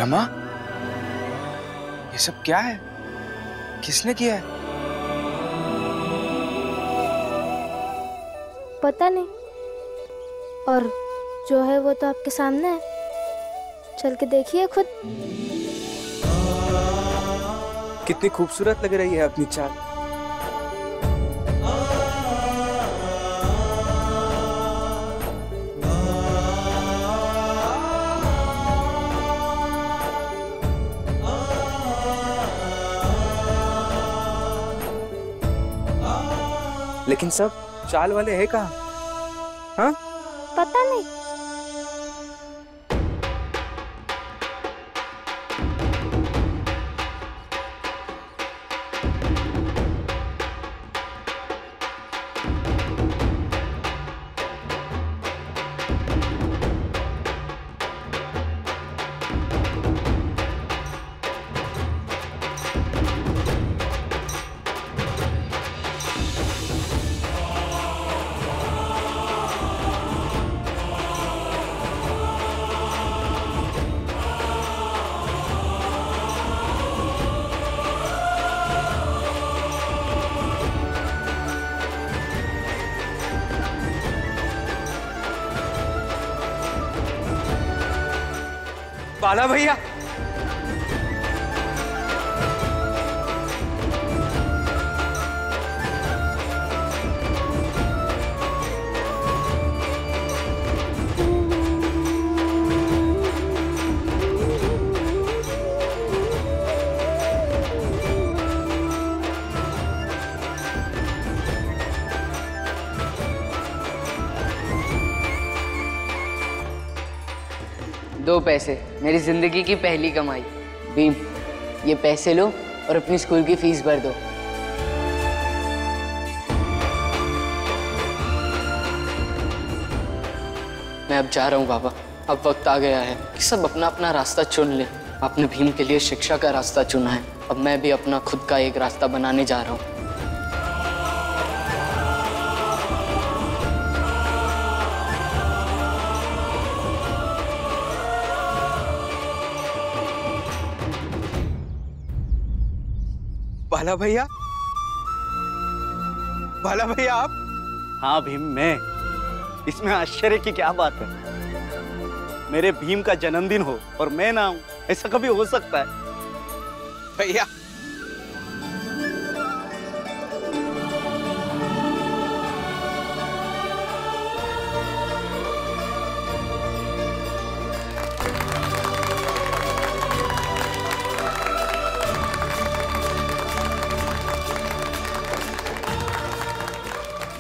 रमा, ये सब क्या है? किसने किया है? पता नहीं, और जो है वो तो आपके सामने है, चल के देखिए खुद। कितनी खूबसूरत लग रही है अपनी चाल। लेकिन सब चाल वाले हैं कहाँ? हाँ? पता नहीं। बाला भैया, दो पैसे, मेरी जिंदगी की पहली कमाई। भीम, ये पैसे लो और अपनी स्कूल की फीस भर दो। मैं अब जा रहा हूँ बाबा। अब वक्त आ गया है कि सब अपना अपना रास्ता चुन ले। आपने भीम के लिए शिक्षा का रास्ता चुना है, अब मैं भी अपना खुद का एक रास्ता बनाने जा रहा हूँ। बाला भैया, बाला भैया आप? हाँ भीम, मैं। इसमें आश्चर्य की क्या बात है? मेरे भीम का जन्मदिन हो और मैं ना आऊं, ऐसा कभी हो सकता है? भैया,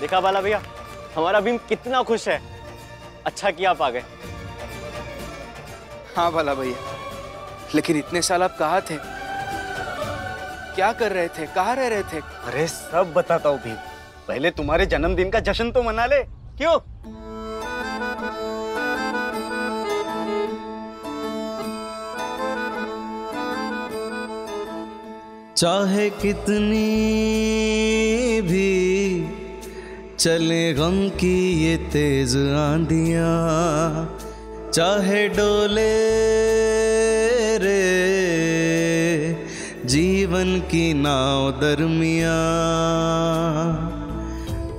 देखा बाला भैया, हमारा भीम कितना खुश है। अच्छा किया आप आ गए। हाँ बाला भैया, लेकिन इतने साल आप कहाँ थे? क्या कर रहे थे? कहाँ रह रहे थे? अरे सब बताता हूँ भीम, पहले तुम्हारे जन्मदिन का जश्न तो मना ले। क्यों? चाहे कितनी भी चले गम की ये तेज आंधियां, चाहे डोले रे जीवन की नाव दरमिया,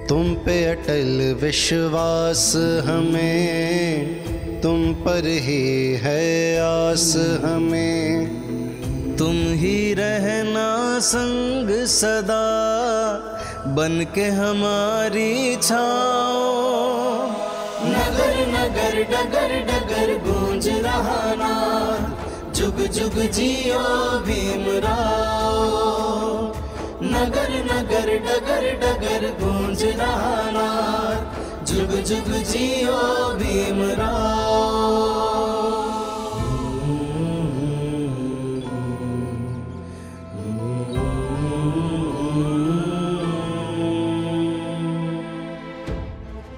तुम पे अटल विश्वास हमें, तुम पर ही है आस हमें, तुम ही रहना संग सदा बन के हमारी छाओ। नगर नगर डगर डगर गूंज रहा नाद, जुग जुग जियो भीमराव। नगर नगर डगर डगर गूंज रहा नाद, जुग जुग जियो भीमराव।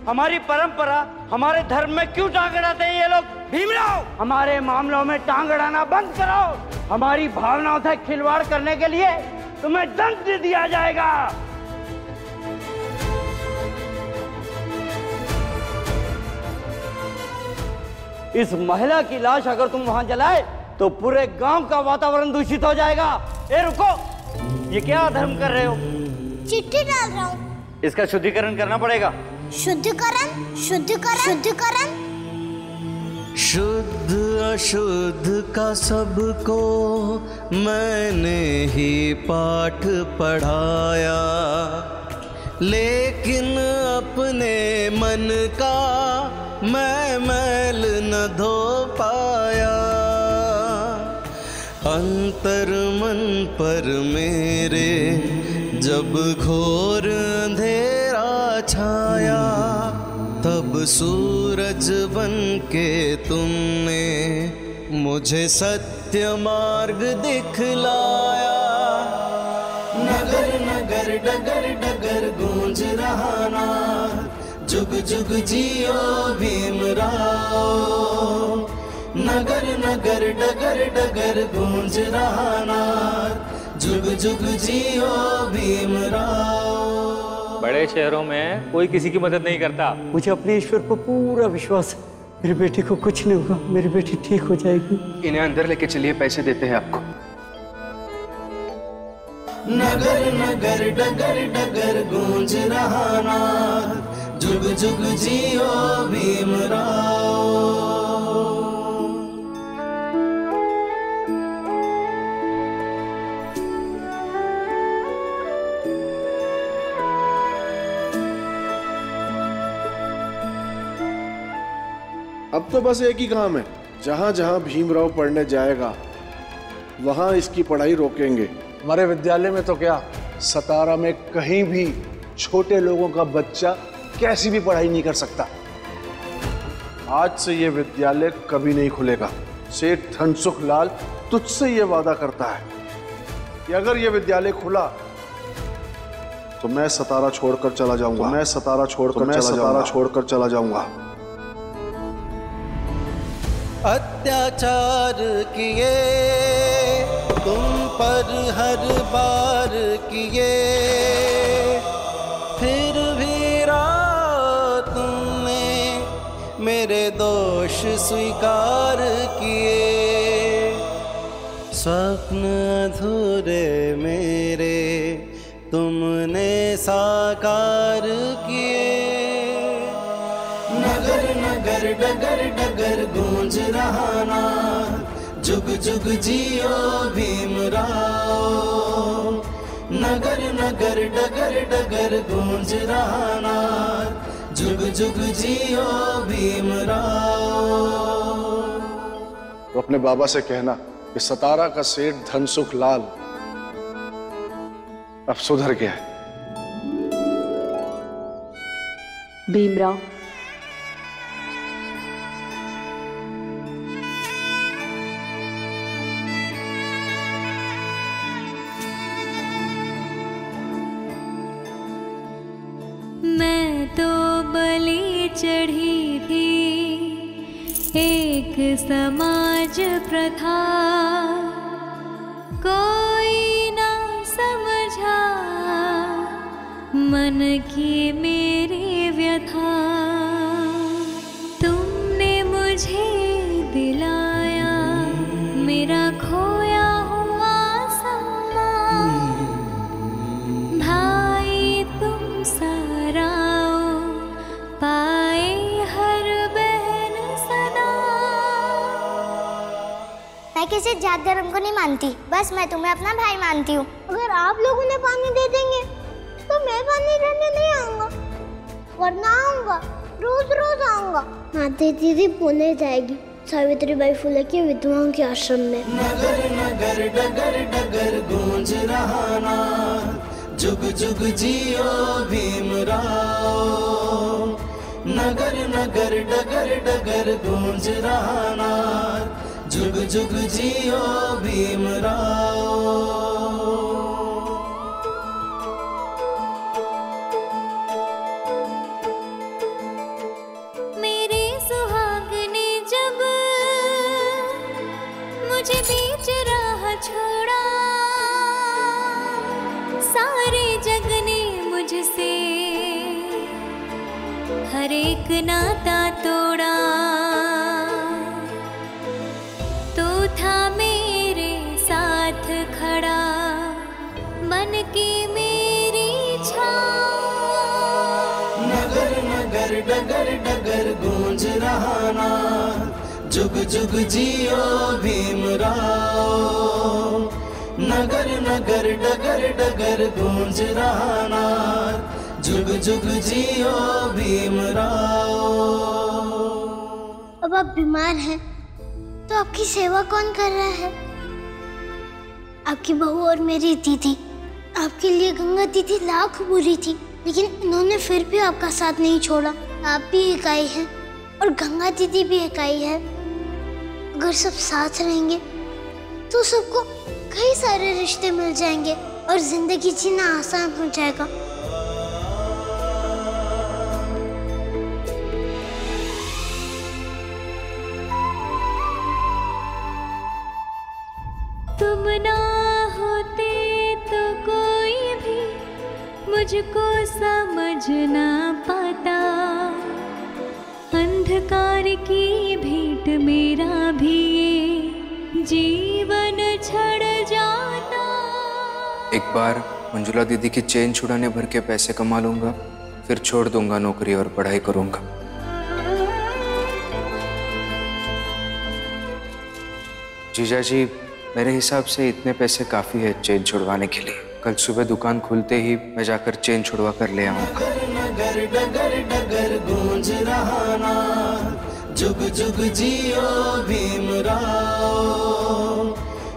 हमारी परंपरा, हमारे धर्म में क्यों टांग अड़ाते हैं ये लोग? भीमराव, हमारे मामलों में टांग अड़ाना बंद करो। हमारी भावनाओं से खिलवाड़ करने के लिए तुम्हें दंड दिया जाएगा। इस महिला की लाश अगर तुम वहां जलाए तो पूरे गांव का वातावरण दूषित हो जाएगा। ए रुको, ये क्या अधर्म कर रहे हो? चिट्ठी डाल रहा हूँ। इसका शुद्धिकरण करना पड़ेगा। शुद्धिकरण, शुद्धिकरण, शुद्धिकरण। शुद्ध अशुद्ध का सबको मैंने ही पाठ पढ़ाया, लेकिन अपने मन का मैं मैल न धो पाया। अंतर मन पर मेरे जब घोर अंधेरा छाया, तब सूरज बन के तुमने मुझे सत्य मार्ग दिखलाया। नगर नगर डगर डगर गूंज रहा नाद, जुग जुग जियो भीमराव। नगर नगर डगर डगर गूंज रहा नाद, जुग जुग जियो भीमराव। बड़े शहरों में कोई किसी की मदद नहीं करता। मुझे अपने ईश्वर पर पूरा विश्वास है, मेरी बेटी को कुछ नहीं होगा, मेरी बेटी ठीक हो जाएगी। इन्हें अंदर लेके चलिए, पैसे देते हैं आपको। नगर नगर डगर डगर गूंज रहा नाद, जुग जुग जियो भीमराव। अब तो बस एक ही काम है, जहाँ जहाँ भीमराव पढ़ने जाएगा वहाँ इसकी पढ़ाई रोकेंगे। हमारे विद्यालय में तो क्या, सतारा में कहीं भी छोटे लोगों का बच्चा कैसी भी पढ़ाई नहीं कर सकता। आज से ये विद्यालय कभी नहीं खुलेगा। सेठ धनसुख लाल तुझसे ये वादा करता है कि अगर ये विद्यालय खुला तो मैं सतारा छोड़कर चला जाऊंगा। मैं सतारा छोड़कर चला जाऊंगा। अत्याचार किए तुम पर हर बार किए, फिर भी रात तुमने मेरे दोष स्वीकार किए। स्वप्न अधूरे मेरे तुमने साकार किए। नगर नगर डगर डगर गूंज रहा नाद, जुग जुग जियो भीमराव। नगर नगर डगर डगर गूंज रहा नाद, जुग जुग जियो भीमराव। तो अपने बाबा से कहना कि सतारा का सेठ धनसुख लाल अब सुधर गया है। भीमराव, मैं तो बलि चढ़ी थी एक समाज प्रथा, कोई ना समझा मन की मेरी व्यथा। तुमने मुझे दिलाया मेरा खोया हुआ सम्मान, भाई तुम साराओ पाए हर बहन सदा। मैं किसी जात धर्म को नहीं मानती, बस मैं तुम्हें अपना भाई मानती हूँ। अगर आप लोग उन्हें पानी दे देंगे तो मैं पानी देने नहीं आऊंगा, वरना आऊंगा, रोज रोज आऊंगा। माता दीदी पुणे जाएगी सावित्रीबाई फुले के विधवाओं के आश्रम में। नगर नगर डगर डगर गूंज रहा नाद, जुग जुग जियो भीमराव। नगर नगर डगर डगर गूंज रहा नाद, जुग जुग जियो भीमराव। मुझे बीच राह छोड़ा, सारे जग ने मुझसे हर एक नाता तोड़ा। तो था जुग जुग जियो भीमराव। नगर नगर डगर डगर गूंज रहा नाद, जुग जुग जियो भीमराव। अब आप बीमार हैं तो आपकी सेवा कौन कर रहा है? आपकी बहू और मेरी दीदी। आपके लिए गंगा दीदी लाख बुरी थी, लेकिन उन्होंने फिर भी आपका साथ नहीं छोड़ा। आप भी इकाई हैं और गंगा दीदी भी इकाई है। अगर सब साथ रहेंगे तो सबको कई सारे रिश्ते मिल जाएंगे और जिंदगी जीना आसान हो जाएगा। तुम ना होते तो कोई भी मुझको समझ ना पाता। अंधकार की भेंट मेरा भी ये जीवन छड़ जाता। एक बार मंजुला दीदी की चेन छुड़ाने भर के पैसे कमा लूंगा, फिर छोड़ दूंगा नौकरी और पढ़ाई करूंगा। जीजा जी, मेरे हिसाब से इतने पैसे काफी है चेन छुड़वाने के लिए। कल सुबह दुकान खुलते ही मैं जाकर चेन छुड़वा कर ले आऊंगा। नगर डगर डगर गूंज रहा नाद, जुग जुग जियो भीमराव।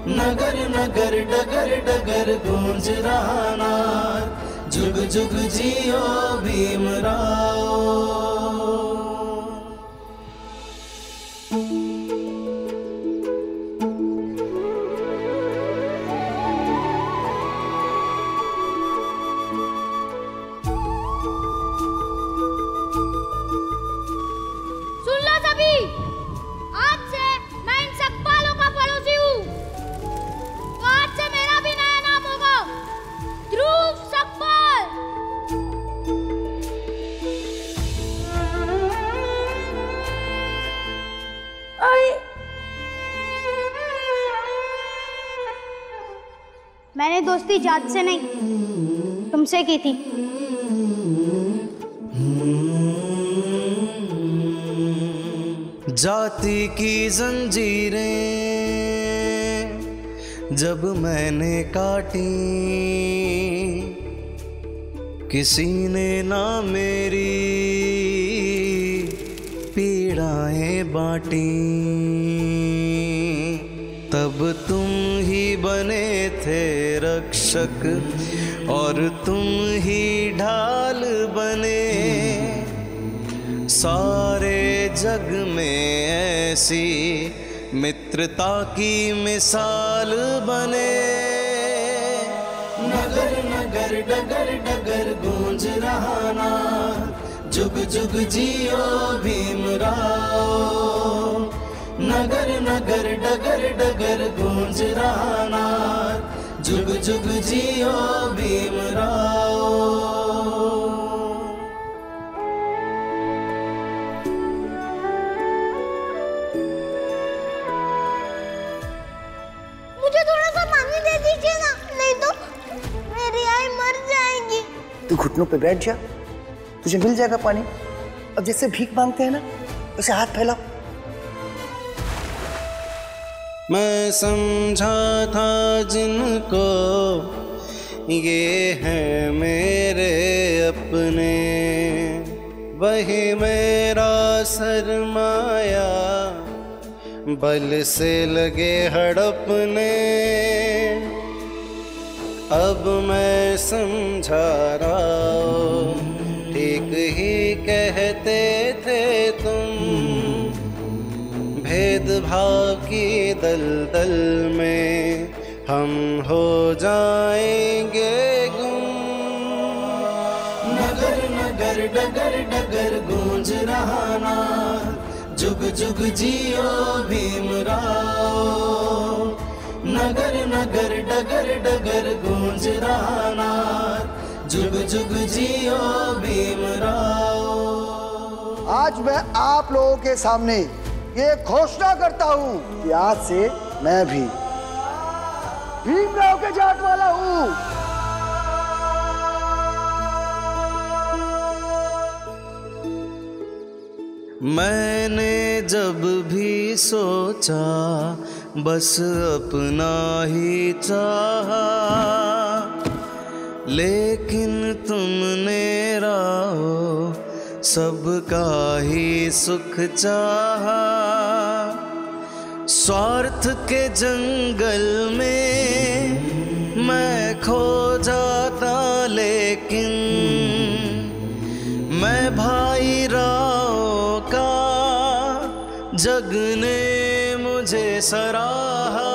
नगर नगर डगर डगर गूंज रहा नाद, जुग जुग जियो भीमराव। मैंने दोस्ती जात से नहीं, तुमसे की थी। जाति की जंजीरें जब मैंने काटी, किसी ने ना मेरी पीड़ाएं बांटी। तब तुम ही बने थे रक्षक और तुम ही ढाल बने। सारे जग में ऐसी मित्रता की मिसाल बने। नगर नगर डगर डगर गूंज रहा नाद, जुग जुग जियो भीमराव। नगर नगर डगर डगर गूंज रहा नाद, जुग जुग जियो भीमराव। मुझे थोड़ा सा पानी दे दीजिए ना, नहीं तो मेरी आई मर जाएगी। तू घुटनों पे बैठ जा, तुझे मिल जाएगा पानी। अब जैसे भीख मांगते हैं ना, उसे हाथ फैलाओ। मैं समझा था जिनको ये है मेरे अपने, वही मेरा सरमाया बल से लगे हड़पने। अब मैं समझा रहा हूँ, ठीक ही कहते थे तुम। भेदभाव की दलदल में हम हो जाएंगे गुम। नगर नगर डगर डगर गूंज रहा नाद, जुग जुग जियो भीमराव। नगर नगर डगर डगर गूंज रहा नाद, जुग जुग जियो भीमराव। आज मैं आप लोगों के सामने ये घोषणा करता हूँ कि आज से मैं भी भीमराव के जाट वाला हूँ। मैंने जब भी सोचा बस अपना ही चाहा, लेकिन तुमने राहो सबका ही सुख चाहा। स्वार्थ के जंगल में मैं खो जाता, लेकिन मैं भाई राव का जग ने मुझे सराहा।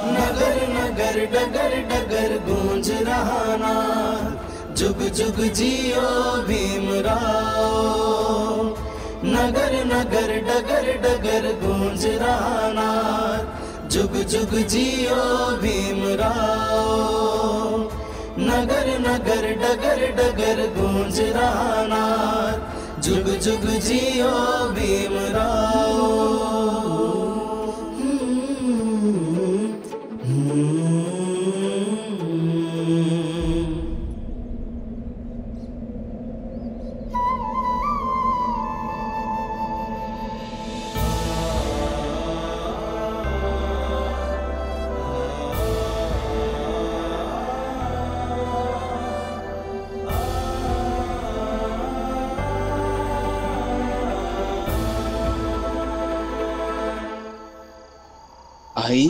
नगर नगर डगर डगर गूंज रहा नाद, जुग जुग जियो भीमराव। नगर नगर डगर डगर गूंज रहा नाद, जुग जुग जियो भीमराव। नगर नगर डगर डगर गूंज रहा नाद, जुग जुग जियो भीमराव। आई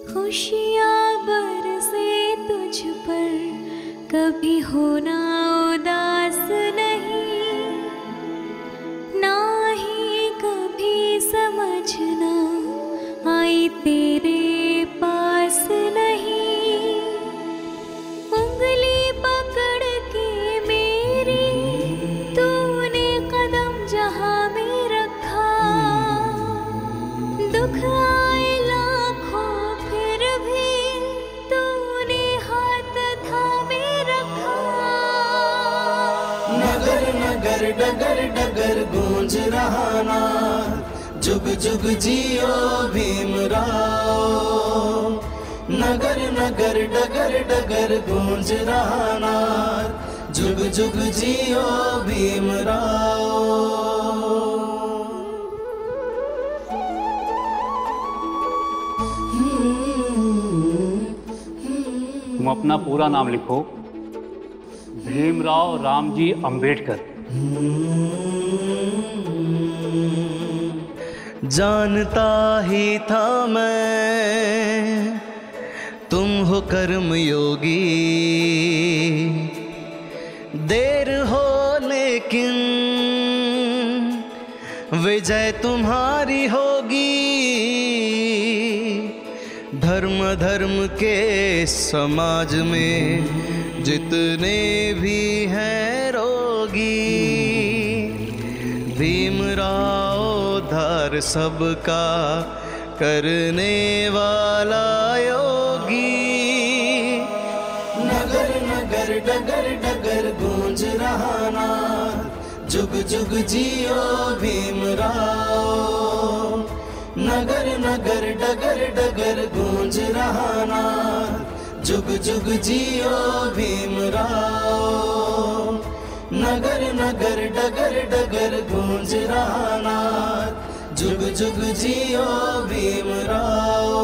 खुशियाँ बरसे तुझ पर, कभी होना उदास नहीं, ना ही कभी समझना आई तेरे पास नहीं। उंगली पकड़ के मेरी तूने कदम जहाँ में रखा, दुख आए लाखों फिर भी तूने हाथ थामे रखा। नगर नगर डगर डगर गूंज रहा नाद, जुग जुग जियो भीमराव। नगर नगर डगर डगर गूंज रहा नाद, जुग जुग जियो भीमराव। तुम अपना पूरा नाम लिखो, भीमराव रामजी अंबेडकर। जानता ही था मैं तुम हो कर्म योगी, देर हो लेकिन विजय तुम्हारी होगी। धर्म धर्म के समाज में जितने भी हैं रोगी, भीमराव उद्धार सबका करने वाला योगी। नगर नगर डगर डगर गूंज रहा नाद, जुग जुग जियो भीमराव। नगर नगर डगर डगर गूंज रहा नाद, जुग जुग जियो भीमराव। नगर नगर डगर डगर गूंज रहा नाद, जुग जुग जियो भीमराव।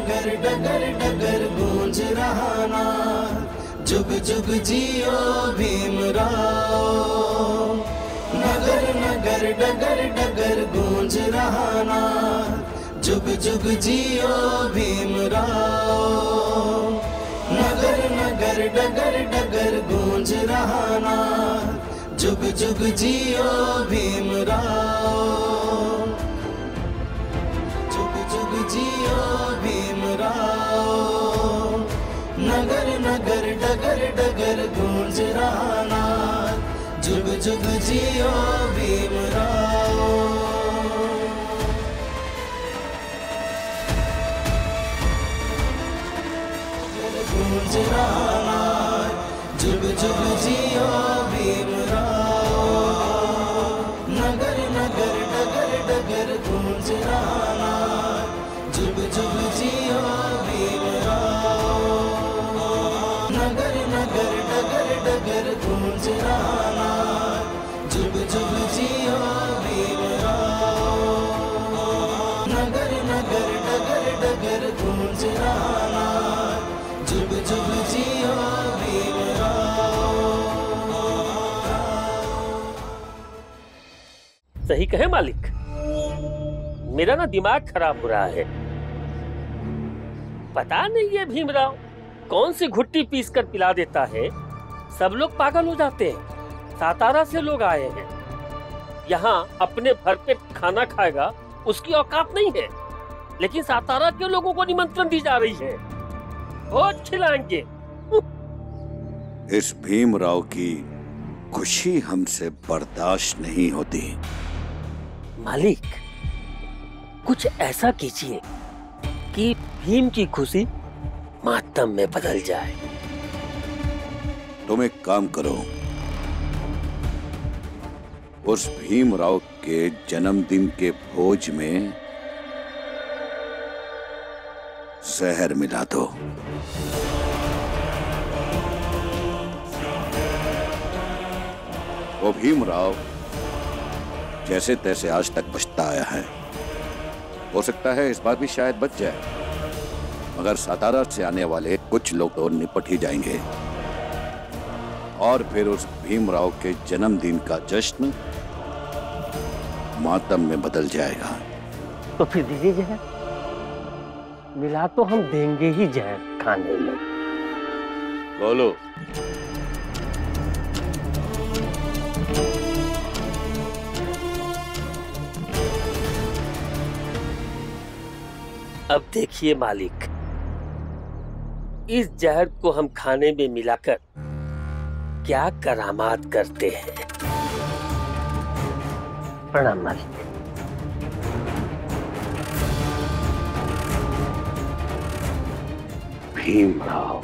नगर डगर डगर गूंज रहा नाद, जुग जुग जियो भीमराव। नगर नगर डगर डगर गूंज रहा नाद, जुग जुग जियो भीमराव। नगर नगर डगर डगर गूंज रहा नाद, जुग जुग जियो भीमराव। जुग जुग जियो भीमराव। नगर नगर डगर डगर गूंज रहा नाद, जुग जुग जियो भीमराव। गूंज रहा नाद, जुग जुग जियो भीमराव। नगर नगर डगर डगर गूंज रहा नाद, जुग जुग जियो भीमराव। नगर नगर डगर डगर गूंज रहा नाद, जुग जुग जियो भीमराव। नगर नगर डगर डगर गूंज रहा नाद, जुग जुग जियो भीमराव। सही कहे मालिक, मेरा ना दिमाग खराब हो रहा है। पता नहीं ये भीमराव कौन सी घुट्टी पीस कर पिला देता है, सब लोग पागल हो जाते हैं। सातारा से लोग आए हैं, यहाँ अपने भरपेट खाना खाएगा उसकी औकात नहीं है, लेकिन सातारा के लोगों को निमंत्रण दी जा रही है, बहुत खिलाएंगे। इस भीमराव की खुशी हमसे बर्दाश्त नहीं होती। मालिक, कुछ ऐसा कीजिए कि भीम की खुशी मातम में बदल जाए। तुम एक काम करो, उस भीमराव के जन्मदिन के भोज में जहर मिला दो। वो भीमराव जैसे तैसे आज तक बचता आया है, हो सकता है इस बार भी शायद बच जाए, मगर सातारा से आने वाले कुछ लोग तो निपट ही जाएंगे और फिर उस भीमराव के जन्मदिन का जश्न मातम में बदल जाएगा। तो फिर दीजिए जहर, मिला तो हम देंगे ही जहर खाने में। बोलो। अब देखिए मालिक, इस जहर को हम खाने में मिलाकर क्या करामात करते हैं। प्रणाम मालिक। भीमराव